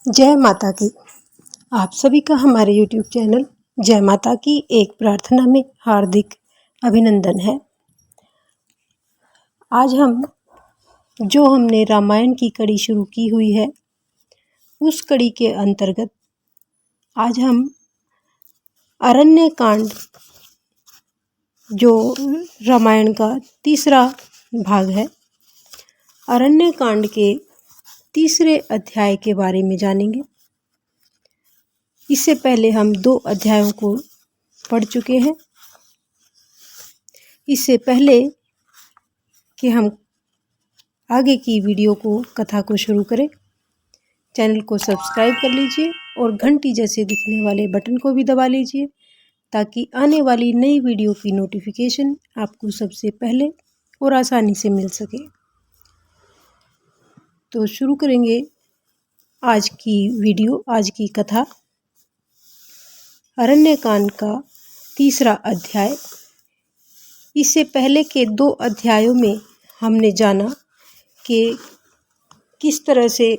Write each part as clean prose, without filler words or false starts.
जय माता की। आप सभी का हमारे YouTube चैनल जय माता की एक प्रार्थना में हार्दिक अभिनंदन है। आज हमने रामायण की कड़ी शुरू की हुई है, उस कड़ी के अंतर्गत आज हम अरण्य कांड, जो रामायण का तीसरा भाग है, अरण्य कांड के तीसरे अध्याय के बारे में जानेंगे। इससे पहले हम 2 अध्यायों को पढ़ चुके हैं। इससे पहले कि हम आगे की वीडियो को, कथा को शुरू करें, चैनल को सब्सक्राइब कर लीजिए और घंटी जैसे दिखने वाले बटन को भी दबा लीजिए, ताकि आने वाली नई वीडियो की नोटिफिकेशन आपको सबसे पहले और आसानी से मिल सके। तो शुरू करेंगे आज की वीडियो, आज की कथा, अरण्य कांड का तीसरा अध्याय। इससे पहले के 2 अध्यायों में हमने जाना कि किस तरह से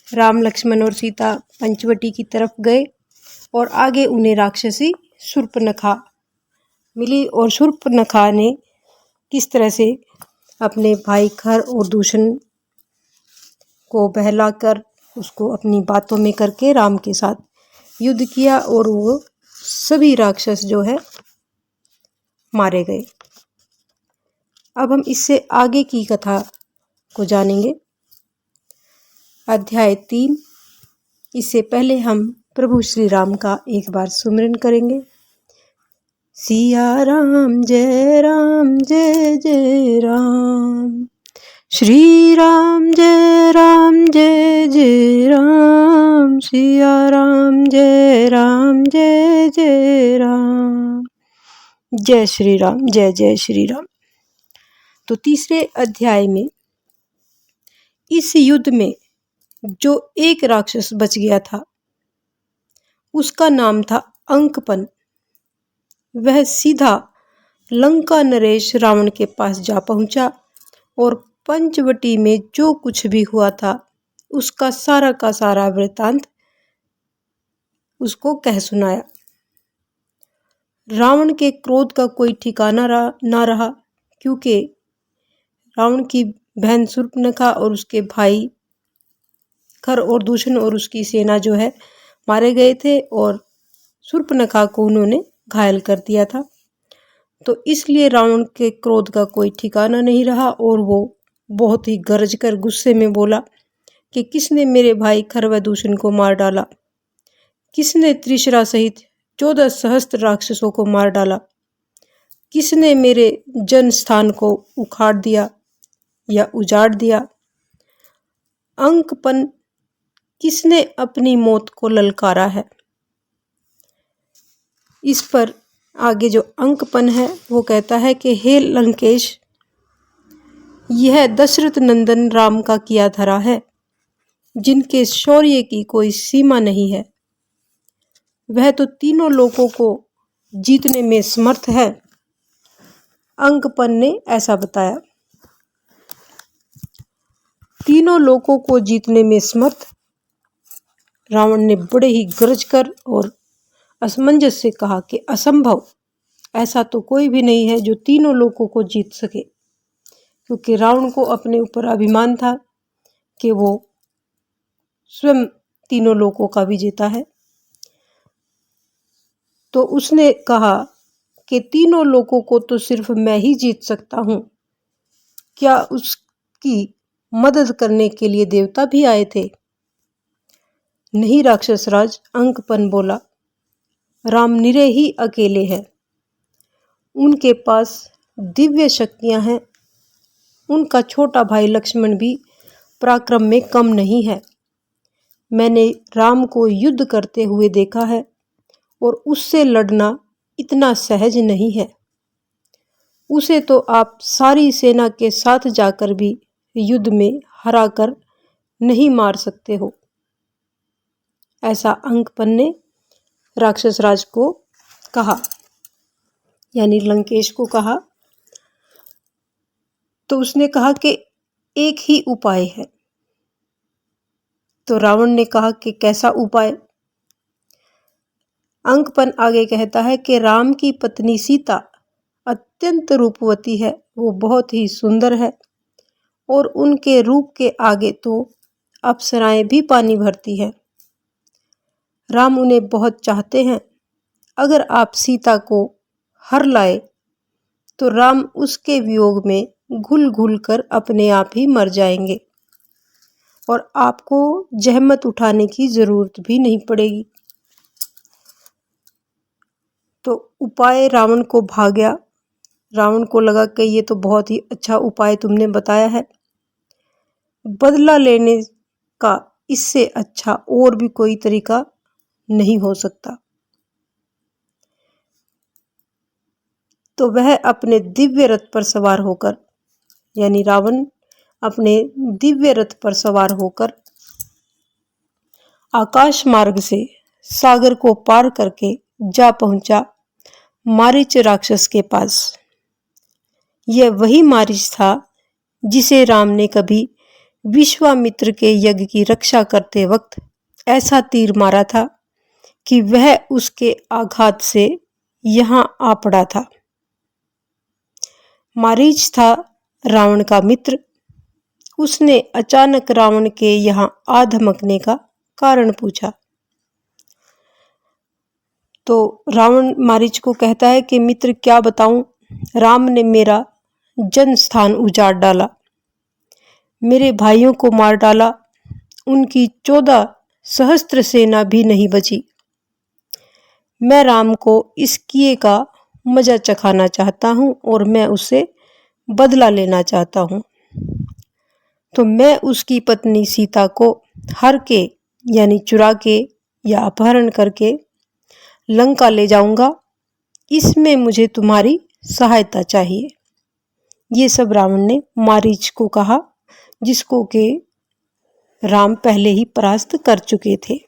राम, लक्ष्मण और सीता पंचवटी की तरफ गए और आगे उन्हें राक्षसी शूर्पणखा मिली और शूर्पणखा ने किस तरह से अपने भाई खर और दूषण को बहलाकर, उसको अपनी बातों में करके राम के साथ युद्ध किया और वो सभी राक्षस जो है मारे गए। अब हम इससे आगे की कथा को जानेंगे। अध्याय 3। इससे पहले हम प्रभु श्री राम का एक बार सुमिरन करेंगे। सिया राम जय जय जय राम, श्री राम जय जय राम, सिया राम जय जय राम। जय श्री राम, जय जय श्री राम। तो तीसरे अध्याय में इस युद्ध में जो एक राक्षस बच गया था, उसका नाम था अंकपन। वह सीधा लंका नरेश रावण के पास जा पहुंचा और पंचवटी में जो कुछ भी हुआ था उसका सारा का सारा वृतांत उसको कह सुनाया। रावण के क्रोध का कोई ठिकाना ना रहा, क्योंकि रावण की बहन शूर्पणखा और उसके भाई खर और दूषण और उसकी सेना जो है मारे गए थे और शूर्पणखा को उन्होंने घायल कर दिया था। तो इसलिए रावण के क्रोध का कोई ठिकाना नहीं रहा और वो बहुत ही गरज कर गुस्से में बोला कि किसने मेरे भाई खर व दूषण को मार डाला, किसने त्रिशरा सहित 14 सहस्त्र राक्षसों को मार डाला, किसने मेरे जन स्थान को उखाड़ दिया या उजाड़ दिया, अंकपन किसने अपनी मौत को ललकारा है। इस पर आगे जो अंकपन है वो कहता है कि हे लंकेश, यह दशरथ नंदन राम का किया धरा है, जिनके शौर्य की कोई सीमा नहीं है। वह तो तीनों लोगों को जीतने में समर्थ है। अंकपन ने ऐसा बताया। तीनों लोगों को जीतने में समर्थ। रावण ने बड़े ही गरज कर और असमंजस से कहा कि असंभव, ऐसा तो कोई भी नहीं है जो तीनों लोगों को जीत सके, क्योंकि रावण को अपने ऊपर अभिमान था कि वो स्वयं तीनों लोगों का विजेता है। तो उसने कहा कि तीनों लोगों को तो सिर्फ मैं ही जीत सकता हूं, क्या उसकी मदद करने के लिए देवता भी आए थे? नहीं राक्षस राज, अंकपन बोला, राम निरे ही अकेले हैं। उनके पास दिव्य शक्तियां हैं। उनका छोटा भाई लक्ष्मण भी पराक्रम में कम नहीं है। मैंने राम को युद्ध करते हुए देखा है और उससे लड़ना इतना सहज नहीं है। उसे तो आप सारी सेना के साथ जाकर भी युद्ध में हराकर नहीं मार सकते हो। ऐसा अंकपन ने राक्षस राज को कहा, यानी लंकेश को कहा। तो उसने कहा कि एक ही उपाय है। तो रावण ने कहा कि कैसा उपाय। अंकपन आगे कहता है कि राम की पत्नी सीता अत्यंत रूपवती है, वो बहुत ही सुंदर है और उनके रूप के आगे तो अप्सराएं भी पानी भरती है। राम उन्हें बहुत चाहते हैं। अगर आप सीता को हर लाए तो राम उसके वियोग में घुल घुल कर अपने आप ही मर जाएंगे और आपको जहमत उठाने की जरूरत भी नहीं पड़ेगी। तो उपाय रावण को भा गया। रावण को लगा कि ये तो बहुत ही अच्छा उपाय तुमने बताया है, बदला लेने का इससे अच्छा और भी कोई तरीका नहीं हो सकता। तो वह अपने दिव्य रथ पर सवार होकर, यानी रावण अपने दिव्य रथ पर सवार होकर आकाश मार्ग से सागर को पार करके जा पहुंचा मारीच राक्षस के पास। यह वही मारीच था जिसे राम ने कभी विश्वामित्र के यज्ञ की रक्षा करते वक्त ऐसा तीर मारा था कि वह उसके आघात से यहाँ आ पड़ा था। मारीच था रावण का मित्र। उसने अचानक रावण के यहाँ आ धमकने का कारण पूछा। तो रावण मारीच को कहता है कि मित्र क्या बताऊं, राम ने मेरा जन्म स्थान उजाड़ डाला, मेरे भाइयों को मार डाला, उनकी 14 सहस्त्र सेना भी नहीं बची। मैं राम को इस किए का मजा चखाना चाहता हूं और मैं उससे बदला लेना चाहता हूं। तो मैं उसकी पत्नी सीता को हर के यानी चुरा के या अपहरण करके लंका ले जाऊंगा। इसमें मुझे तुम्हारी सहायता चाहिए। ये सब रावण ने मारीच को कहा, जिसको के राम पहले ही परास्त कर चुके थे।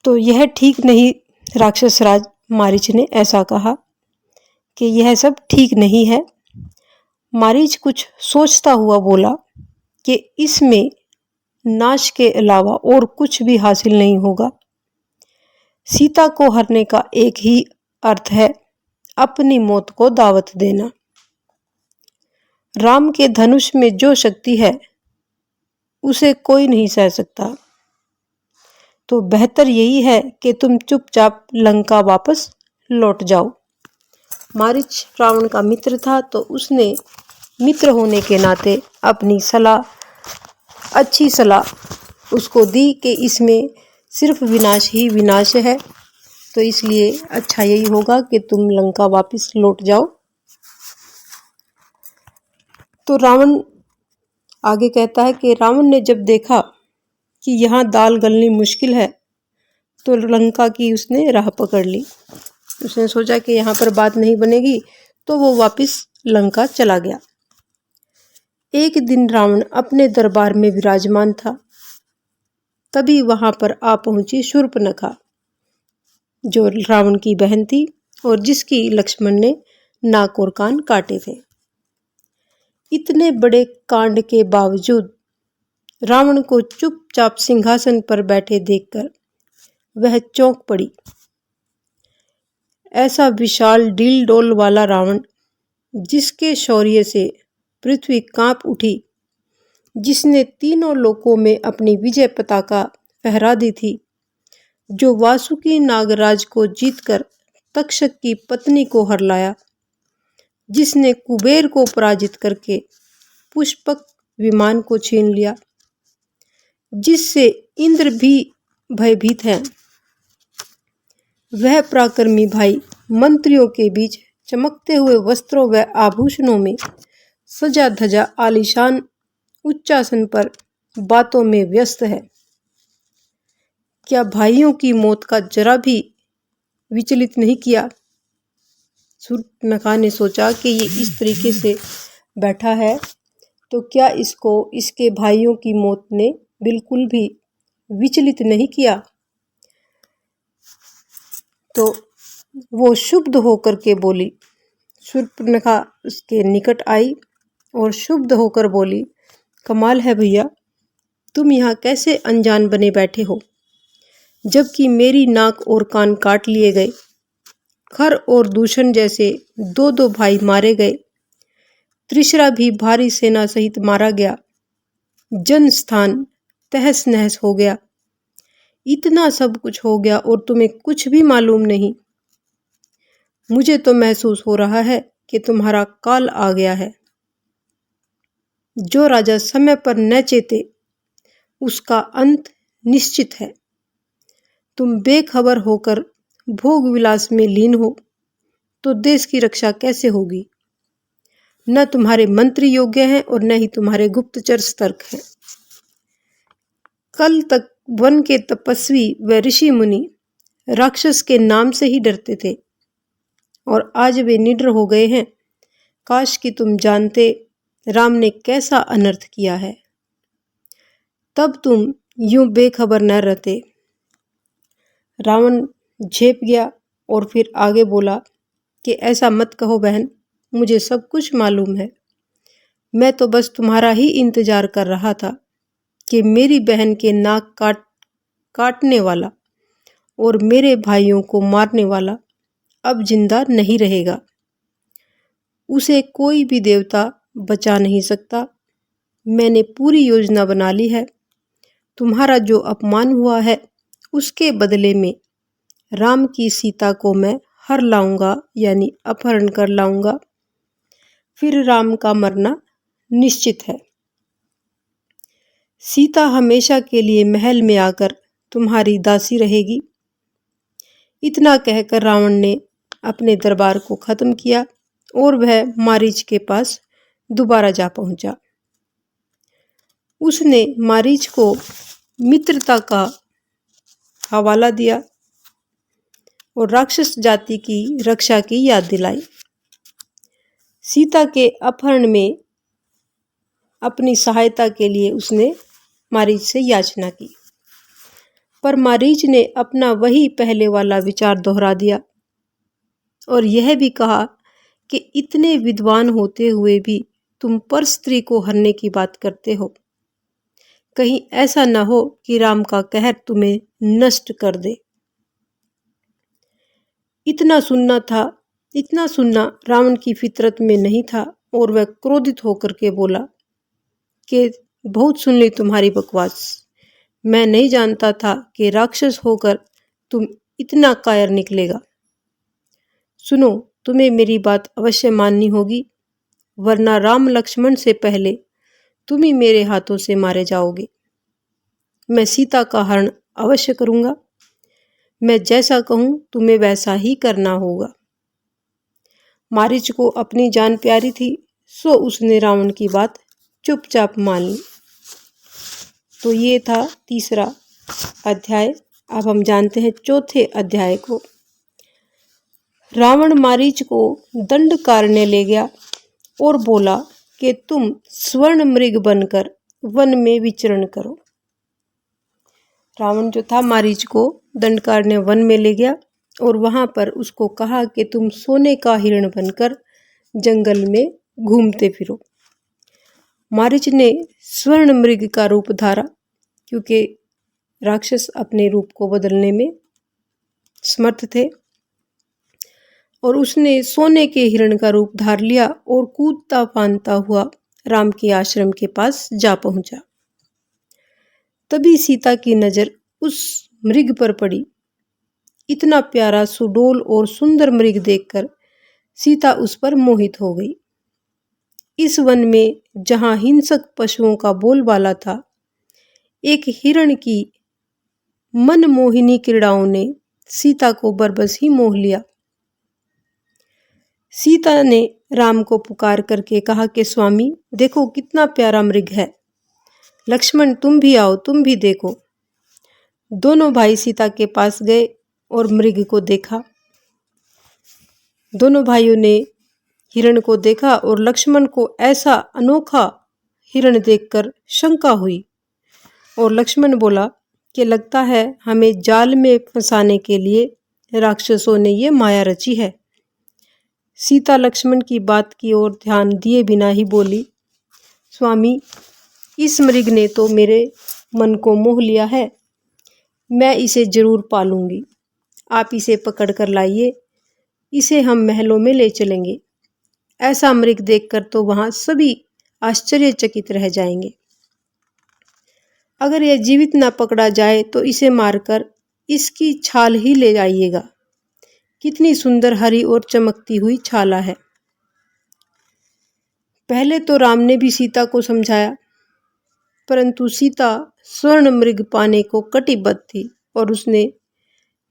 तो यह ठीक नहीं, राक्षस राज मारीच ने ऐसा कहा कि यह सब ठीक नहीं है। मारीच कुछ सोचता हुआ बोला कि इसमें नाश के अलावा और कुछ भी हासिल नहीं होगा। सीता को हरने का एक ही अर्थ है, अपनी मौत को दावत देना। राम के धनुष में जो शक्ति है उसे कोई नहीं सह सकता। तो बेहतर यही है कि तुम चुपचाप लंका वापस लौट जाओ। मारीच रावण का मित्र था, तो उसने मित्र होने के नाते अपनी सलाह, अच्छी सलाह उसको दी कि इसमें सिर्फ विनाश ही विनाश है, तो इसलिए अच्छा यही होगा कि तुम लंका वापस लौट जाओ। तो रावण आगे कहता है कि रावण ने जब देखा कि यहाँ दाल गलनी मुश्किल है तो लंका की उसने राह पकड़ ली। उसने सोचा कि यहाँ पर बात नहीं बनेगी, तो वो वापस लंका चला गया। एक दिन रावण अपने दरबार में विराजमान था, तभी वहां पर आ पहुंची शूर्पणखा, जो रावण की बहन थी और जिसकी लक्ष्मण ने नाक और कान काटे थे। इतने बड़े कांड के बावजूद रावण को चुपचाप सिंहासन पर बैठे देखकर वह चौंक पड़ी। ऐसा विशाल डील डोल वाला रावण, जिसके शौर्य से पृथ्वी कांप उठी, जिसने तीनों लोकों में अपनी विजय पताका फहरा दी थी, जो वासुकी नागराज को जीतकर तक्षक की पत्नी को हरलाया, जिसने कुबेर को पराजित करके पुष्पक विमान को छीन लिया, जिससे इंद्र भी भयभीत हैं, वह पराक्रमी भाई मंत्रियों के बीच चमकते हुए वस्त्रों व आभूषणों में सजा धजा आलीशान उच्चासन पर बातों में व्यस्त है। क्या भाइयों की मौत का जरा भी विचलित नहीं किया? शूर्पणखा ने सोचा कि ये इस तरीके से बैठा है तो क्या इसको इसके भाइयों की मौत ने बिल्कुल भी विचलित नहीं किया। तो वो शुद्ध होकर के बोली। शूर्पणखा उसके निकट आई और शुद्ध होकर बोली, कमाल है भैया, तुम यहाँ कैसे अनजान बने बैठे हो, जबकि मेरी नाक और कान काट लिए गए, खर और दूषण जैसे दो दो भाई मारे गए, त्रिशरा भी भारी सेना सहित मारा गया, जन स्थान तहस नहस हो गया। इतना सब कुछ हो गया और तुम्हें कुछ भी मालूम नहीं। मुझे तो महसूस हो रहा है कि तुम्हारा काल आ गया है। जो राजा समय पर न चेते उसका अंत निश्चित है। तुम बेखबर होकर भोग विलास में लीन हो तो देश की रक्षा कैसे होगी? न तुम्हारे मंत्री योग्य हैं और न ही तुम्हारे गुप्तचर सतर्क हैं। कल तक वन के तपस्वी व ऋषि मुनि राक्षस के नाम से ही डरते थे और आज वे निडर हो गए हैं। काश कि तुम जानते राम ने कैसा अनर्थ किया है, तब तुम यूं बेखबर न रहते। रावण झेप गया और फिर आगे बोला कि ऐसा मत कहो बहन, मुझे सब कुछ मालूम है। मैं तो बस तुम्हारा ही इंतजार कर रहा था कि मेरी बहन के नाक काटने वाला और मेरे भाइयों को मारने वाला अब जिंदा नहीं रहेगा। उसे कोई भी देवता बचा नहीं सकता। मैंने पूरी योजना बना ली है। तुम्हारा जो अपमान हुआ है उसके बदले में राम की सीता को मैं हर लाऊंगा, यानी अपहरण कर लाऊंगा। फिर राम का मरना निश्चित है। सीता हमेशा के लिए महल में आकर तुम्हारी दासी रहेगी। इतना कहकर रावण ने अपने दरबार को खत्म किया और वह मारीच के पास दोबारा जा पहुंचा। उसने मारीच को मित्रता का हवाला दिया और राक्षस जाति की रक्षा की याद दिलाई। सीता के अपहरण में अपनी सहायता के लिए उसने मारीच से याचना की, पर मारीच ने अपना वही पहले वाला विचार दोहरा दिया और यह भी कहा कि इतने विद्वान होते हुए भी तुम पर स्त्री को हरने की बात करते हो। कहीं ऐसा न हो कि राम का कहर तुम्हें नष्ट कर दे। इतना सुनना रावण की फितरत में नहीं था और वह क्रोधित होकर के बोला कि बहुत सुन ली तुम्हारी बकवास। मैं नहीं जानता था कि राक्षस होकर तुम इतना कायर निकलेगा। सुनो, तुम्हें मेरी बात अवश्य माननी होगी, वरना राम लक्ष्मण से पहले तुम ही मेरे हाथों से मारे जाओगे। मैं सीता का हरण अवश्य करूंगा। मैं जैसा कहूं तुम्हें वैसा ही करना होगा। मारीच को अपनी जान प्यारी थी, सो उसने रावण की बात चुपचाप मान ली। तो ये था तीसरा अध्याय। अब हम जानते हैं चौथे अध्याय को। रावण मारीच को दंड कारण्य ले गया और बोला कि तुम स्वर्ण मृग बनकर वन में विचरण करो। रावण जो था मारीच को दंडकारण्य वन में ले गया और वहां पर उसको कहा कि तुम सोने का हिरण बनकर जंगल में घूमते फिरो। मारीच ने स्वर्ण मृग का रूप धारा, क्योंकि राक्षस अपने रूप को बदलने में समर्थ थे, और उसने सोने के हिरण का रूप धार लिया और कूदता फांदता हुआ राम के आश्रम के पास जा पहुंचा। तभी सीता की नजर उस मृग पर पड़ी। इतना प्यारा, सुडोल और सुंदर मृग देखकर सीता उस पर मोहित हो गई। इस वन में जहां हिंसक पशुओं का बोलबाला था, एक हिरण की मनमोहिनी क्रीड़ाओं ने सीता को बरबस ही मोह लिया। सीता ने राम को पुकार करके कहा कि स्वामी देखो कितना प्यारा मृग है। लक्ष्मण तुम भी आओ, तुम भी देखो। दोनों भाई सीता के पास गए और मृग को देखा। दोनों भाइयों ने हिरण को देखा और लक्ष्मण को ऐसा अनोखा हिरण देखकर शंका हुई और लक्ष्मण बोला कि लगता है हमें जाल में फंसाने के लिए राक्षसों ने ये माया रची है। सीता लक्ष्मण की बात की ओर ध्यान दिए बिना ही बोली, स्वामी इस मृग ने तो मेरे मन को मोह लिया है। मैं इसे जरूर पालूंगी। आप इसे पकड़ कर लाइए, इसे हम महलों में ले चलेंगे। ऐसा मृग देखकर तो वहां सभी आश्चर्यचकित रह जाएंगे। अगर यह जीवित न पकड़ा जाए तो इसे मारकर इसकी छाल ही ले जाइएगा। कितनी सुंदर हरी और चमकती हुई छाला है। पहले तो राम ने भी सीता को समझाया, परंतु सीता स्वर्ण मृग पाने को कटिबद्ध थी और उसने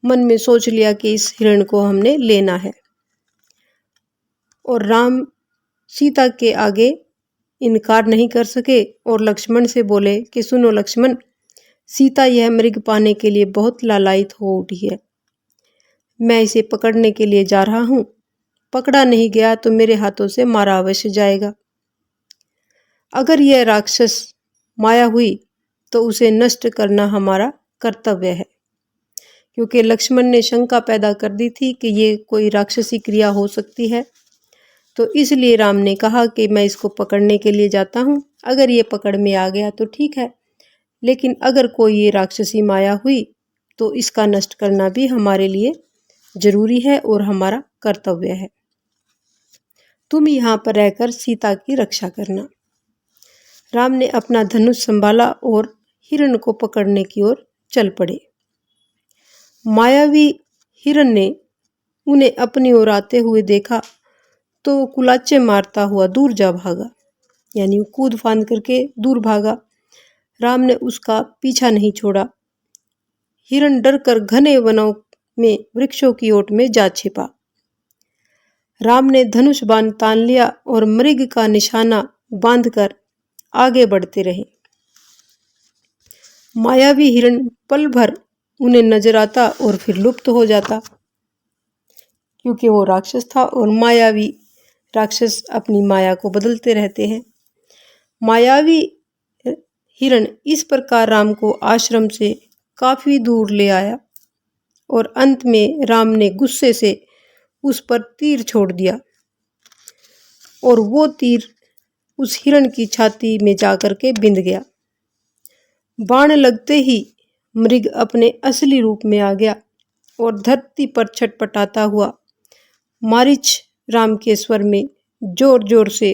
मन में सोच लिया कि इस हिरण को हमने लेना है। और राम सीता के आगे इनकार नहीं कर सके और लक्ष्मण से बोले कि सुनो लक्ष्मण, सीता यह मृग पाने के लिए बहुत लालायित हो उठी है। मैं इसे पकड़ने के लिए जा रहा हूँ। पकड़ा नहीं गया तो मेरे हाथों से मारा अवश्य जाएगा। अगर यह राक्षस माया हुई तो उसे नष्ट करना हमारा कर्तव्य है। क्योंकि लक्ष्मण ने शंका पैदा कर दी थी कि ये कोई राक्षसी क्रिया हो सकती है, तो इसलिए राम ने कहा कि मैं इसको पकड़ने के लिए जाता हूँ। अगर ये पकड़ में आ गया तो ठीक है, लेकिन अगर कोई ये राक्षसी माया हुई तो इसका नष्ट करना भी हमारे लिए जरूरी है और हमारा कर्तव्य है। तुम यहाँ पर रहकर सीता की रक्षा करना। राम ने अपना धनुष संभाला और हिरण को पकड़ने की ओर चल पड़े। मायावी हिरण ने उन्हें अपनी ओर आते हुए देखा तो कुलाचे मारता हुआ दूर जा भागा, यानी कूद फांद करके दूर भागा। राम ने उसका पीछा नहीं छोड़ा। हिरण डरकर घने वनों में वृक्षों की ओट में जा छिपा। राम ने धनुष बाण तान लिया और मृग का निशाना बांधकर आगे बढ़ते रहे। मायावी हिरण पल भर उन्हें नजर आता और फिर लुप्त हो जाता, क्योंकि वो राक्षस था और मायावी राक्षस अपनी माया को बदलते रहते हैं। मायावी हिरण इस प्रकार राम को आश्रम से काफी दूर ले आया और अंत में राम ने गुस्से से उस पर तीर छोड़ दिया और वो तीर उस हिरण की छाती में जाकर के बिंध गया। बाण लगते ही मृग अपने असली रूप में आ गया और धरती पर छटपटाता हुआ मारीच राम के स्वर में जोर जोर से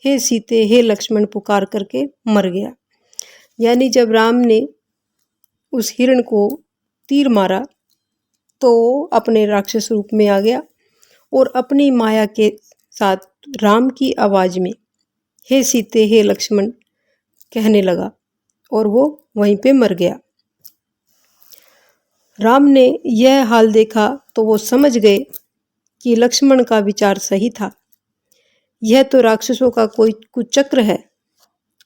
हे सीते हे लक्ष्मण पुकार करके मर गया। यानी जब राम ने उस हिरण को तीर मारा तो अपने राक्षस रूप में आ गया और अपनी माया के साथ राम की आवाज में हे सीते हे लक्ष्मण कहने लगा और वो वहीं पे मर गया। राम ने यह हाल देखा तो वो समझ गए कि लक्ष्मण का विचार सही था। यह तो राक्षसों का कोई कुचक्र है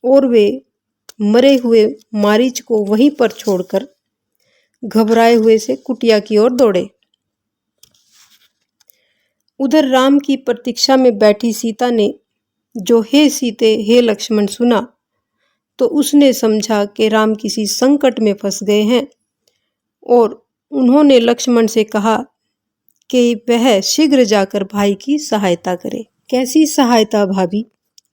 और वे मरे हुए मारीच को वहीं पर छोड़कर घबराए हुए से कुटिया की ओर दौड़े। उधर राम की प्रतीक्षा में बैठी सीता ने जो हे सीते हे लक्ष्मण सुना तो उसने समझा कि राम किसी संकट में फंस गए हैं और उन्होंने लक्ष्मण से कहा कि वह शीघ्र जाकर भाई की सहायता करे। कैसी सहायता भाभी?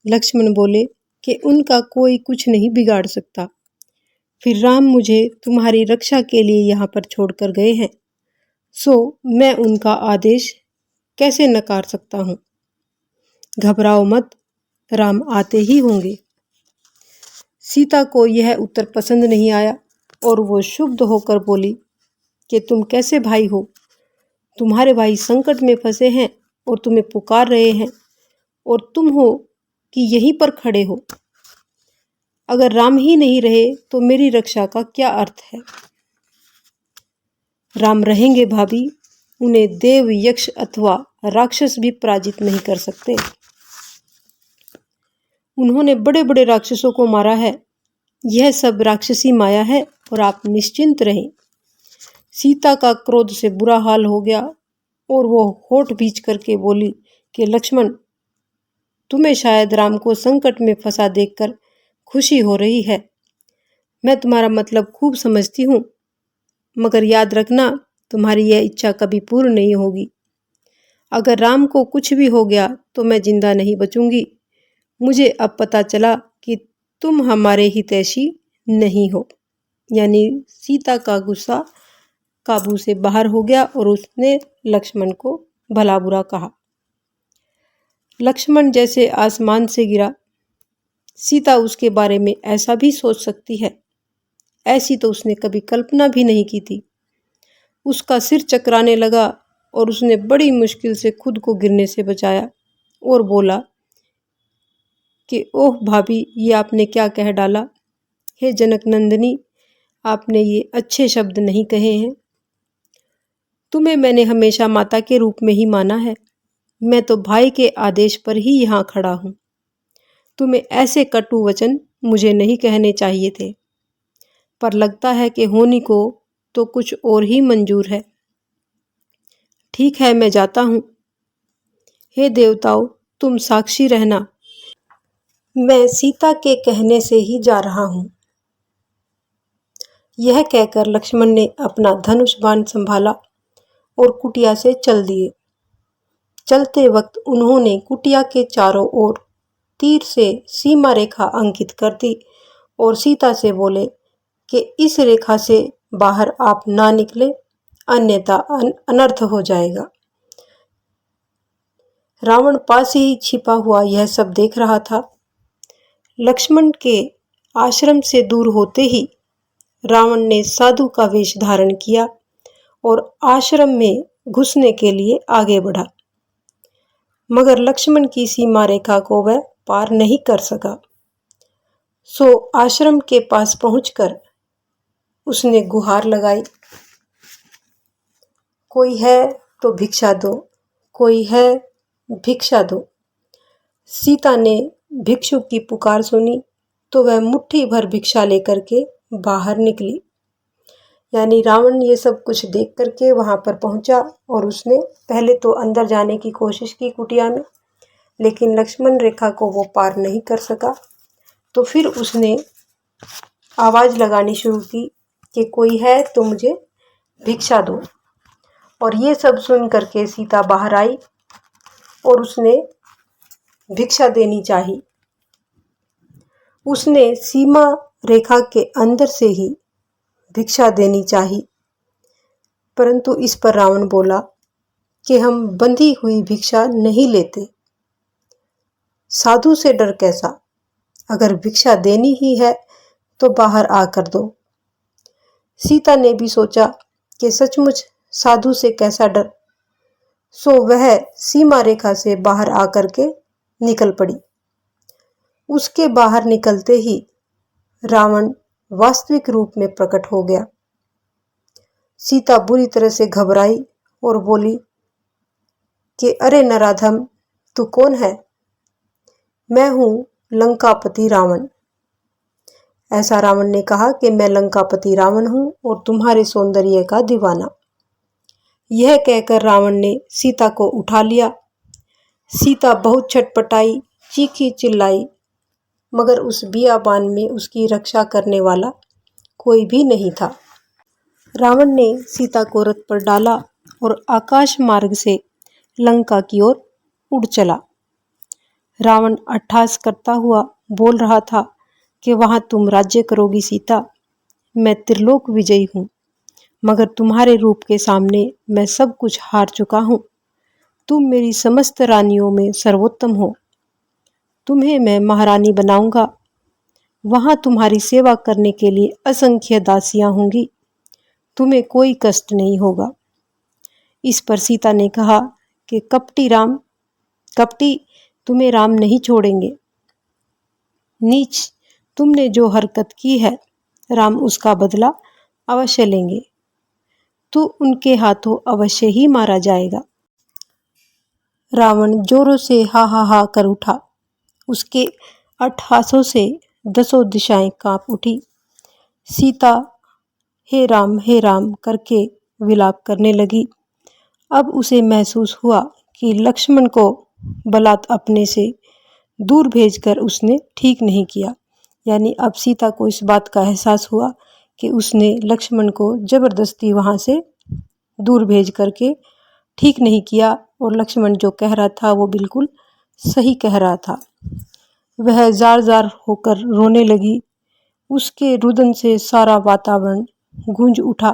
लक्ष्मण बोले कि उनका कोई कुछ नहीं बिगाड़ सकता। फिर राम मुझे तुम्हारी रक्षा के लिए यहाँ पर छोड़कर गए हैं, सो मैं उनका आदेश कैसे नकार सकता हूँ। घबराओ मत, राम आते ही होंगे। सीता को यह उत्तर पसंद नहीं आया और वो क्षुब्ध होकर बोली कि तुम कैसे भाई हो? तुम्हारे भाई संकट में फंसे हैं और तुम्हें पुकार रहे हैं और तुम हो कि यहीं पर खड़े हो। अगर राम ही नहीं रहे तो मेरी रक्षा का क्या अर्थ है? राम रहेंगे भाभी, उन्हें देव यक्ष अथवा राक्षस भी पराजित नहीं कर सकते। उन्होंने बड़े बड़े राक्षसों को मारा है। यह सब राक्षसी माया है और आप निश्चिंत रहें। सीता का क्रोध से बुरा हाल हो गया और वो होठ भींच करके बोली कि लक्ष्मण, तुम्हें शायद राम को संकट में फंसा देखकर खुशी हो रही है। मैं तुम्हारा मतलब खूब समझती हूँ, मगर याद रखना तुम्हारी यह इच्छा कभी पूर्ण नहीं होगी। अगर राम को कुछ भी हो गया तो मैं जिंदा नहीं बचूंगी। मुझे अब पता चला कि तुम हमारे हितैषी नहीं हो। यानी सीता का गुस्सा काबू से बाहर हो गया और उसने लक्ष्मण को भला बुरा कहा। लक्ष्मण जैसे आसमान से गिरा। सीता उसके बारे में ऐसा भी सोच सकती है, ऐसी तो उसने कभी कल्पना भी नहीं की थी। उसका सिर चकराने लगा और उसने बड़ी मुश्किल से खुद को गिरने से बचाया और बोला कि ओह भाभी, ये आपने क्या कह डाला। हे जनक नंदिनी, आपने ये अच्छे शब्द नहीं कहे हैं। तुम्हें मैंने हमेशा माता के रूप में ही माना है। मैं तो भाई के आदेश पर ही यहाँ खड़ा हूँ। तुम्हें ऐसे कटु वचन मुझे नहीं कहने चाहिए थे, पर लगता है कि होनी को तो कुछ और ही मंजूर है। ठीक है, मैं जाता हूँ। हे देवताओं, तुम साक्षी रहना, मैं सीता के कहने से ही जा रहा हूँ। यह कहकर लक्ष्मण ने अपना धनुष बाण संभाला और कुटिया से चल दिए। चलते वक्त उन्होंने कुटिया के चारों ओर तीर से सीमा रेखा अंकित कर दी और सीता से बोले कि इस रेखा से बाहर आप ना निकले, अन्यथा अनर्थ हो जाएगा। रावण पास ही छिपा हुआ यह सब देख रहा था। लक्ष्मण के आश्रम से दूर होते ही रावण ने साधु का वेश धारण किया और आश्रम में घुसने के लिए आगे बढ़ा, मगर लक्ष्मण की सीमा रेखा को वह पार नहीं कर सका। सो आश्रम के पास पहुंचकर उसने गुहार लगाई, कोई है तो भिक्षा दो, कोई है भिक्षा दो। सीता ने भिक्षुक की पुकार सुनी तो वह मुट्ठी भर भिक्षा लेकर के बाहर निकली। यानी रावण ये सब कुछ देख करके वहां पर पहुंचा और उसने पहले तो अंदर जाने की कोशिश की कुटिया में, लेकिन लक्ष्मण रेखा को वो पार नहीं कर सका। तो फिर उसने आवाज लगानी शुरू की कि कोई है तो मुझे भिक्षा दो। और ये सब सुन करके सीता बाहर आई और उसने भिक्षा देनी चाहिए। उसने सीमा रेखा के अंदर से ही भिक्षा देनी चाहिए, परंतु इस पर रावण बोला कि हम बंधी हुई भिक्षा नहीं लेते। साधु से डर कैसा, अगर भिक्षा देनी ही है तो बाहर आकर दो। सीता ने भी सोचा कि सचमुच साधु से कैसा डर, सो वह सीमा रेखा से बाहर आकर के निकल पड़ी। उसके बाहर निकलते ही रावण वास्तविक रूप में प्रकट हो गया। सीता बुरी तरह से घबराई और बोली कि अरे नराधम, तू कौन है? मैं हूं लंकापति रावण। ऐसा रावण ने कहा कि मैं लंकापति रावण हूं और तुम्हारे सौंदर्य का दीवाना। यह कहकर रावण ने सीता को उठा लिया। सीता बहुत छटपटाई, चीखी चिल्लाई, मगर उस बियाबान में उसकी रक्षा करने वाला कोई भी नहीं था। रावण ने सीता को रथ पर डाला और आकाश मार्ग से लंका की ओर उड़ चला। रावण अट्टहास करता हुआ बोल रहा था कि वहां तुम राज्य करोगी सीता, मैं त्रिलोक विजयी हूँ, मगर तुम्हारे रूप के सामने मैं सब कुछ हार चुका हूँ। तुम मेरी समस्त रानियों में सर्वोत्तम हो, तुम्हें मैं महारानी बनाऊंगा। वहां तुम्हारी सेवा करने के लिए असंख्य दासियां होंगी, तुम्हें कोई कष्ट नहीं होगा। इस पर सीता ने कहा कि कपटी राम, कपटी, तुम्हें राम नहीं छोड़ेंगे। नीच, तुमने जो हरकत की है राम उसका बदला अवश्य लेंगे। तू उनके हाथों अवश्य ही मारा जाएगा। रावण जोरों से हा कर उठा। उसके अट्टहासों से 10 दिशाएं कांप उठी। सीता हे राम करके विलाप करने लगी। अब उसे महसूस हुआ कि लक्ष्मण को बलात् अपने से दूर भेजकर उसने ठीक नहीं किया। यानी अब सीता को इस बात का एहसास हुआ कि उसने लक्ष्मण को जबरदस्ती वहां से दूर भेज करके ठीक नहीं किया और लक्ष्मण जो कह रहा था वो बिल्कुल सही कह रहा था। वह जार जार होकर रोने लगी उसके रुदन से सारा वातावरण गूंज उठा।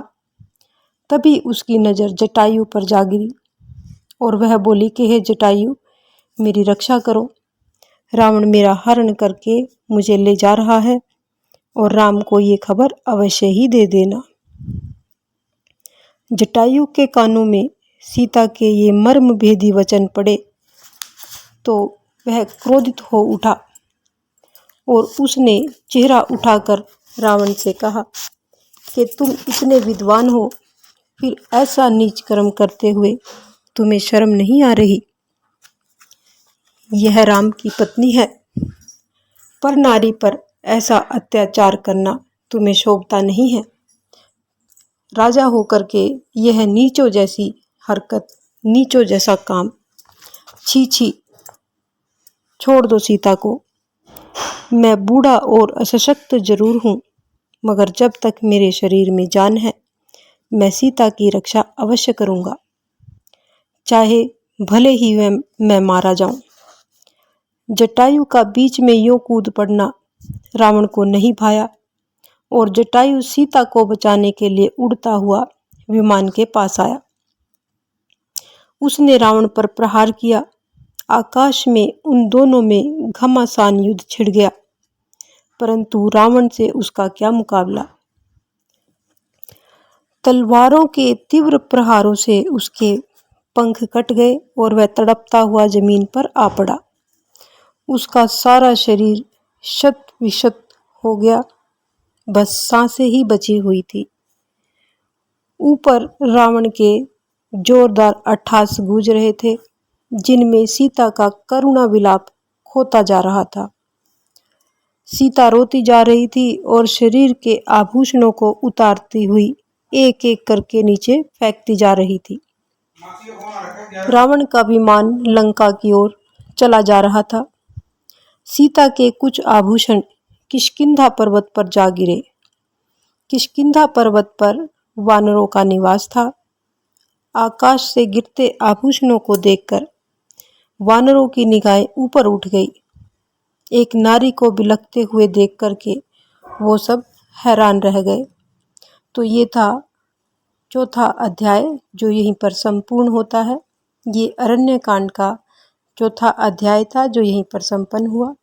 तभी उसकी नज़र जटायु पर जा गिरी और वह बोली कि हे जटायु, मेरी रक्षा करो। रावण मेरा हरण करके मुझे ले जा रहा है और राम को ये खबर अवश्य ही दे देना। जटायु के कानों में सीता के ये मर्म भेदी वचन पड़े तो वह क्रोधित हो उठा और उसने चेहरा उठाकर रावण से कहा कि तुम इतने विद्वान हो, फिर ऐसा नीच कर्म करते हुए तुम्हें शर्म नहीं आ रही? यह राम की पत्नी है, पर नारी पर ऐसा अत्याचार करना तुम्हें शोभता नहीं है। राजा होकर के यह नीचों जैसी हरकत, नीचों जैसा काम, छी छी, छोड़ दो सीता को। मैं बूढ़ा और असशक्त जरूर हूँ, मगर जब तक मेरे शरीर में जान है मैं सीता की रक्षा अवश्य करूँगा, चाहे भले ही मैं मारा जाऊं। जटायु का बीच में यूं कूद पड़ना रावण को नहीं भाया और जटायु सीता को बचाने के लिए उड़ता हुआ विमान के पास आया। उसने रावण पर प्रहार किया। आकाश में उन दोनों में घमासान युद्ध छिड़ गया, परंतु रावण से उसका क्या मुकाबला। तलवारों के तीव्र प्रहारों से उसके पंख कट गए और वह तड़पता हुआ जमीन पर आ पड़ा। उसका सारा शरीर शत विशत हो गया, बस सांसें ही बची हुई थी। ऊपर रावण के जोरदार अट्टहास गूंज रहे थे, जिनमें सीता का करुणा विलाप खोता जा रहा था। सीता रोती जा रही थी और शरीर के आभूषणों को उतारती हुई एक एक करके नीचे फेंकती जा रही थी। रावण का विमान लंका की ओर चला जा रहा था। सीता के कुछ आभूषण किष्किंधा पर्वत पर जा गिरे। किष्किंधा पर्वत पर वानरों का निवास था। आकाश से गिरते आभूषणों को देखकर वानरों की निगाहें ऊपर उठ गई। एक नारी को बिलखते हुए देख करके वो सब हैरान रह गए। तो ये था चौथा अध्याय, जो यहीं पर संपूर्ण होता है। ये अरण्य कांड का चौथा अध्याय था, जो यहीं पर संपन्न हुआ।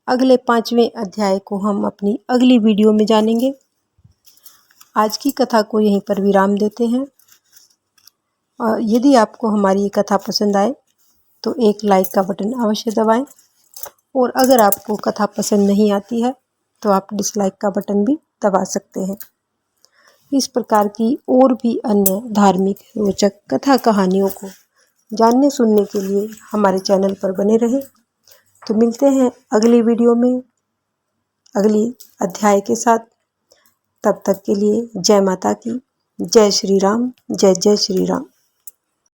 अगले 5वें अध्याय को हम अपनी अगली वीडियो में जानेंगे। आज की कथा को यहीं पर विराम देते हैं। और यदि आपको हमारी ये कथा पसंद आए तो एक लाइक का बटन अवश्य दबाएं, और अगर आपको कथा पसंद नहीं आती है तो आप डिसलाइक का बटन भी दबा सकते हैं। इस प्रकार की और भी अन्य धार्मिक रोचक कथा कहानियों को जानने सुनने के लिए हमारे चैनल पर बने रहें। तो मिलते हैं अगली वीडियो में अगली अध्याय के साथ। तब तक के लिए जय माता की, जय श्री राम, जय जय श्री राम।